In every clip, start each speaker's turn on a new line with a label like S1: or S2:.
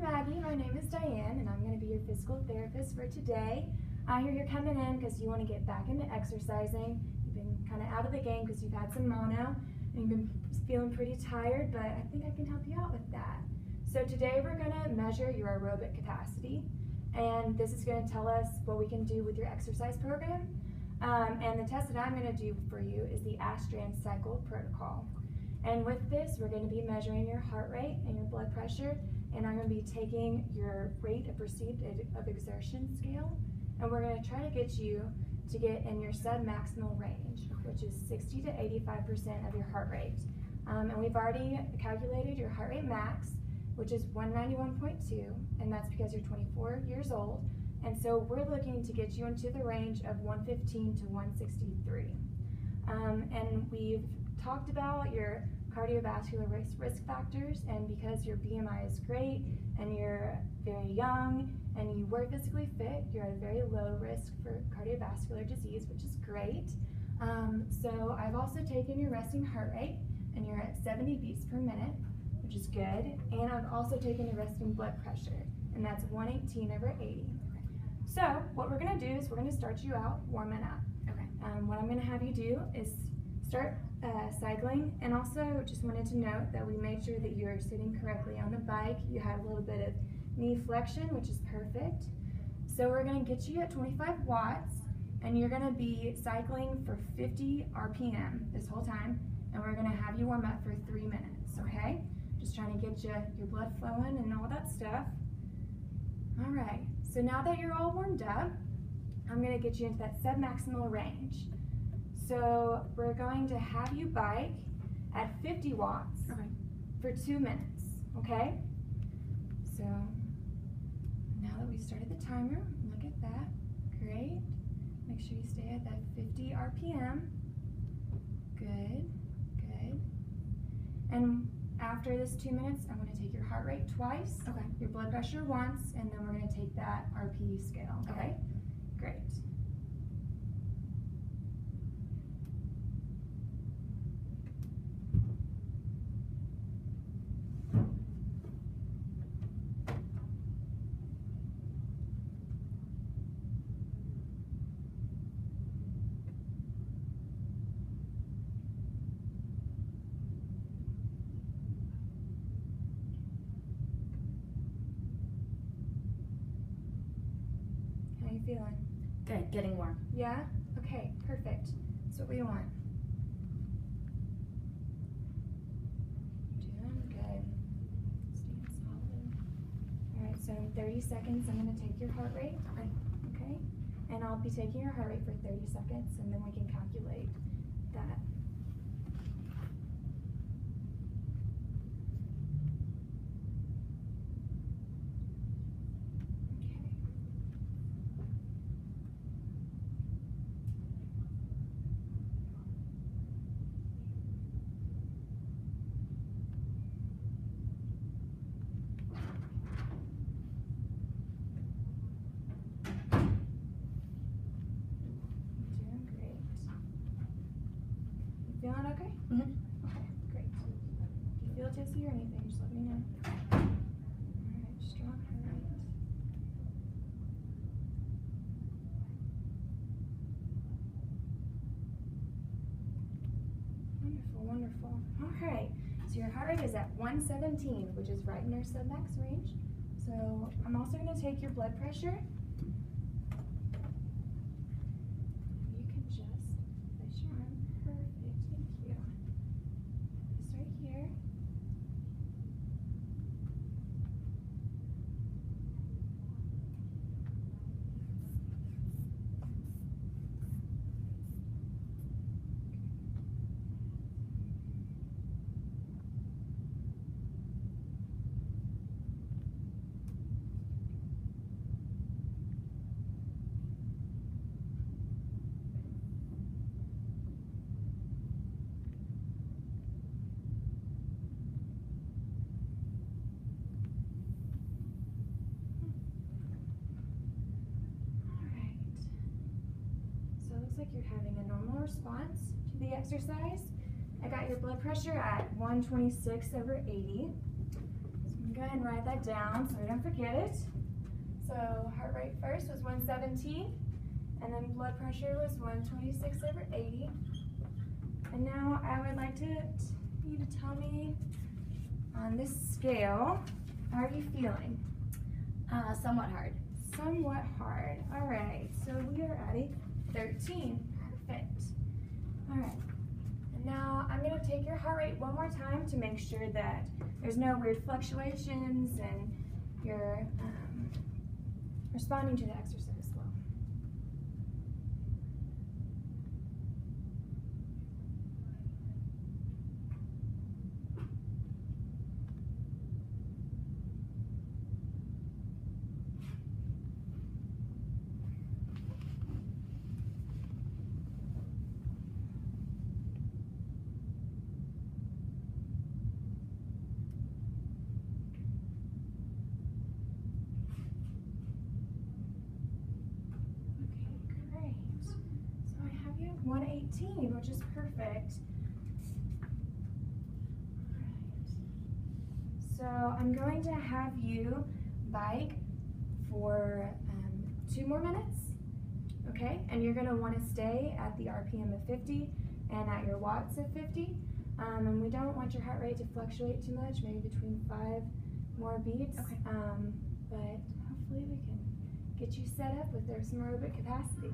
S1: Maggie, my name is Diane, and I'm going to be your physical therapist for today. I hear you're coming in because you want to get back into exercising. You've been kind of out of the game because you've had some mono, and you've been feeling pretty tired, but I think I can help you out with that. So today we're going to measure your aerobic capacity, and this is going to tell us what we can do with your exercise program. And the test that I'm going to do for you is the Astran Cycle Protocol. And with this, we're going to be measuring your heart rate and your blood pressure, and I'm going to be taking your rate of perceived of exertion scale, and we're going to try to get you to get in your sub-maximal range, which is 60 to 85% of your heart rate. And we've already calculated your heart rate max, which is 191.2, and that's because you're 24 years old. And so we're looking to get you into the range of 115 to 163. And we've talked about your cardiovascular risk factors, and because your BMI is great and you're very young and you were physically fit, you're at a very low risk for cardiovascular disease, which is great. So I've also taken your resting heart rate, and you're at 70 beats per minute, which is good. And I've also taken your resting blood pressure, and that's 118/80. So what we're going to do is we're going to start you out warming up.
S2: Okay.
S1: What I'm going to have you do is start cycling, and also just wanted to note that we made sure that you're sitting correctly on the bike. You had a little bit of knee flexion, which is perfect. So we're going to get you at 25 watts, and you're going to be cycling for 50 RPM this whole time, and we're going to have you warm up for 3 minutes, okay? Just trying to get your blood flowing and all that stuff. All right, so now that you're all warmed up, I'm going to get you into that sub-maximal range. So we're going to have you bike at 50 watts for 2 minutes, okay? So now that we started the timer, look at that, great. Make sure you stay at that 50 RPM, good, good. And after this 2 minutes, I'm going to take your heart rate twice, your blood pressure once, and then we're going to take that RP scale, okay? Great. How you feeling?
S2: Good, getting warm.
S1: Yeah? Okay, perfect. That's what we want. Doing good. Staying solid. Alright, so in 30 seconds I'm going to take your heart rate. Okay? And I'll be taking your heart rate for 30 seconds, and then we can calculate that. Feeling okay? Okay, great. If you feel dizzy or anything, just let me know. Alright, strong heart rate. Wonderful, wonderful. Alright, so your heart rate is at 117, which is right in our sub-max range. So I'm also going to take your blood pressure. You can just place your arm. Perfect. Thank you. This right here. Looks like you're having a normal response to the exercise. I got your blood pressure at 126/80. So I'm go ahead and write that down so we don't forget it. So heart rate first was 117, and then blood pressure was 126/80. And now I would like you to tell me on this scale, how are you feeling?
S2: Somewhat hard.
S1: Somewhat hard. All right, so we are at a 13. Perfect. All right. And now I'm going to take your heart rate one more time to make sure that there's no weird fluctuations and you're responding to the exercise well. Okay, great. So I have you at 118, which is perfect. Alright. So I'm going to have you bike for 2 more minutes, okay? And you're going to want to stay at the RPM of 50 and at your watts of 50. And we don't want your heart rate to fluctuate too much, maybe between 5 more beats.
S2: Okay.
S1: But hopefully we can get you set up with some aerobic capacity.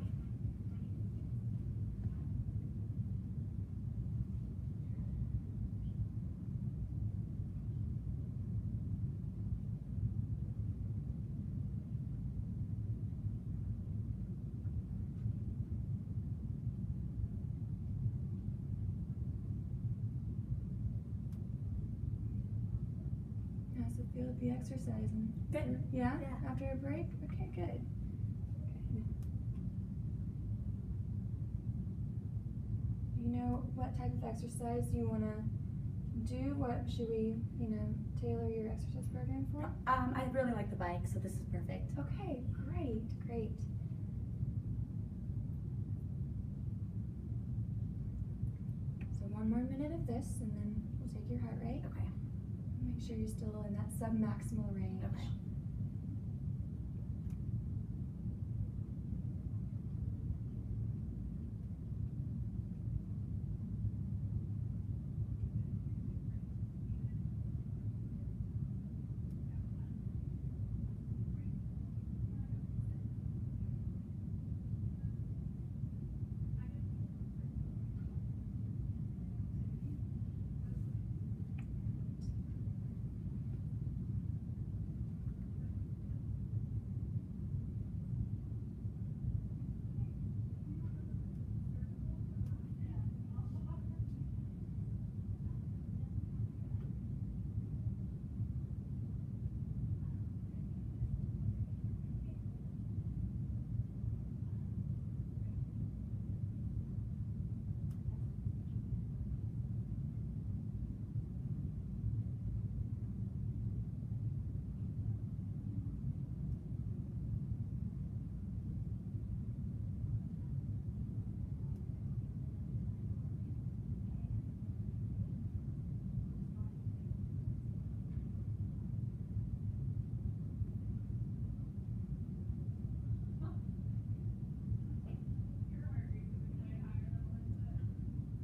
S1: How's it feel to be exercising?
S2: Good.
S1: Yeah?
S2: Yeah.
S1: After a break? Okay, good. Good. Do you know what type of exercise you want to do? What should we, tailor your exercise program for?
S2: I really like the bike, so this is perfect.
S1: Okay, great, great. So 1 more minute of this, and then we'll take your heart rate.
S2: Okay.
S1: Make sure you're still in that sub-maximal range.
S2: Okay.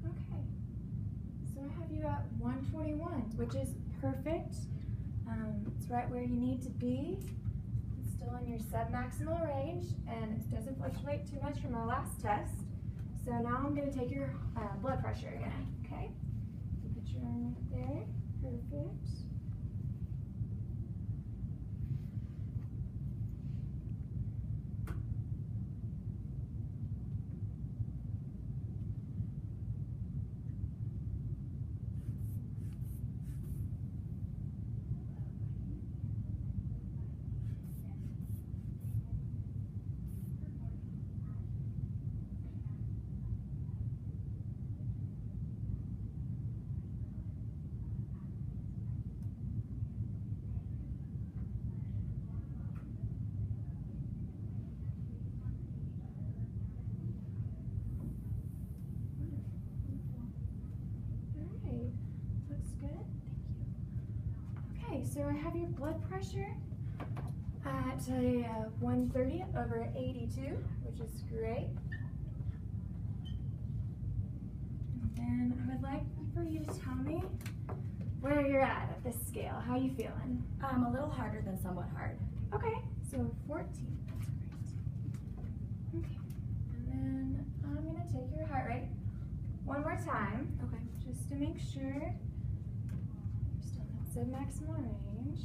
S1: Okay. So I have you at 121, which is perfect. It's right where you need to be. It's still in your sub-maximal range, and it doesn't fluctuate too much from our last test. So now I'm going to take your blood pressure again, okay? So put your arm right there. Perfect. so I have your blood pressure at a 130 over 82, which is great. And then I would like for you to tell me where you're at this scale. How are you feeling?
S2: A little harder than somewhat hard.
S1: Okay, so 14. That's great. Okay, and then I'm gonna take your heart rate one more time.
S2: Okay.
S1: Just to make sure you're still in that sub-maximal range.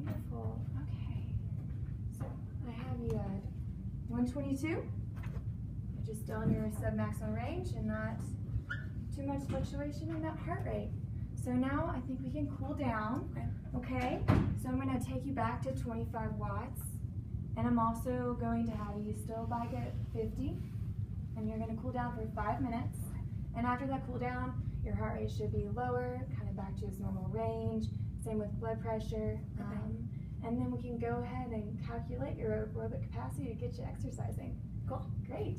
S1: Wonderful. Okay. So I have you at 122, which is still in your submaximal range and not too much fluctuation in that heart rate. So now I think we can cool down. Okay. So I'm going to take you back to 25 watts, and I'm also going to have you still bike at 50, and you're going to cool down for 5 minutes. And after that cool down, your heart rate should be lower, kind of back to its normal range. Same with blood pressure. And then we can go ahead and calculate your aerobic capacity to get you exercising.
S2: Cool.
S1: Great.